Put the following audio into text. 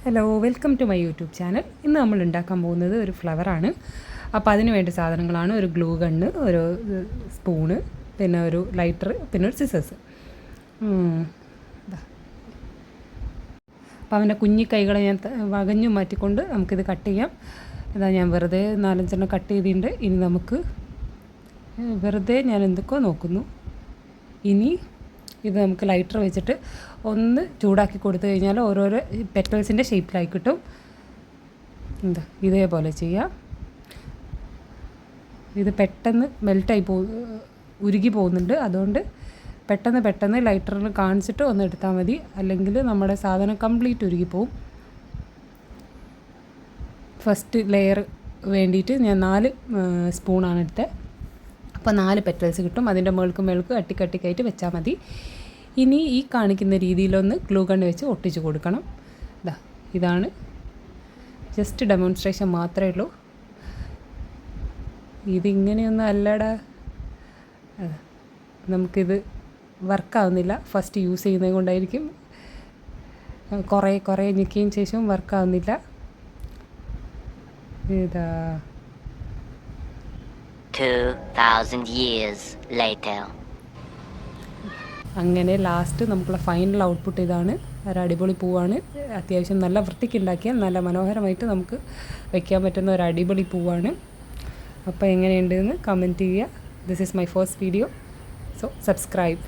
Hello, welcome to my YouTube channel. ഇന്ന് നമ്മൾ ഉണ്ടാക്കാൻ പോകുന്നത് ഒരു ഫ്ലവറാണ്. അപ്പോൾ അതിന് വേണ്ട സാധനങ്ങളാണ് ഒരു ഗ്ലൂ ഗണ്ണ്, ഒരു സ്പൂണ്, പിന്നെ ഒരു ലൈറ്റർ, പിന്നെ ഒരു സിസേഴ്സ്. അപ്പോൾ അവൻ്റെ കുഞ്ഞി കൈകളെ ഞാൻ വകഞ്ഞു മാറ്റിക്കൊണ്ട് നമുക്കിത് കട്ട് ചെയ്യാം. ഇതാ ഞാൻ വെറുതെ 4-5 കട്ട് ചെയ്തിട്ടുണ്ട്. ഇനി നമുക്ക് വെറുതെ ഞാൻ എന്തൊക്കെയോ നോക്കുന്നു. ഇനി ഇത് നമുക്ക് ലൈറ്റർ വെച്ചിട്ട് ഒന്ന് ചൂടാക്കി കൊടുത്തു കഴിഞ്ഞാൽ ഓരോരോ പെറ്റൽസിൻ്റെ ഷേപ്പിലായി കിട്ടും. എന്താ ഇതേപോലെ ചെയ്യാം. ഇത് പെട്ടെന്ന് മെൽറ്റായി ഉരുകി പോകുന്നുണ്ട്. അതുകൊണ്ട് പെട്ടെന്ന് ലൈറ്ററിൽ കാണിച്ചിട്ട് ഒന്ന് എടുത്താൽ മതി, അല്ലെങ്കിൽ നമ്മുടെ സാധനം കംപ്ലീറ്റ് ഉരുകിപ്പോവും. ഫസ്റ്റ് ലെയർ വേണ്ടിയിട്ട് ഞാൻ 4 സ്പൂണാണ് എടുത്തത്. അപ്പോൾ 4 പെറ്റൽസ് കിട്ടും. അതിൻ്റെ മേൾക്ക് അട്ടിക്കട്ടിക്കായിട്ട് വെച്ചാൽ മതി. ഇനി ഈ കാണിക്കുന്ന രീതിയിലൊന്ന് ഗ്ലൂ ഗൺ വെച്ച് ഒട്ടിച്ച് കൊടുക്കണം. ഇതാണ് ജസ്റ്റ് ഡെമോൺസ്ട്രേഷൻ മാത്രമേ ഉള്ളൂ. ഇതിങ്ങനെയൊന്നും അല്ലടാ, നമുക്കിത് വർക്കാവുന്നില്ല. ഫസ്റ്റ് യൂസ് ചെയ്യുന്നത് കൊണ്ടായിരിക്കും. കുറേ ഞെക്കിയതിന് ശേഷം വർക്കാവുന്നില്ല. ഇതാ 2000 years later. അങ്ങനെ ലാസ്റ്റ് നമുക്കുള്ള ഫൈനൽ ഔട്ട്പുട്ട് ഇതാണ്. ഒരു അടിപൊളി പൂവാണ്. അത്യാവശ്യം നല്ല വൃത്തിക്ക് ഉണ്ടാക്കിയാൽ നല്ല മനോഹരമായിട്ട് നമുക്ക് വയ്ക്കാൻ പറ്റുന്ന ഒരു അടിപൊളി പൂവാണ്. അപ്പോൾ എങ്ങനെയുണ്ടെന്ന് കമൻറ്റ് ചെയ്യുക. This is my first video, so subscribe.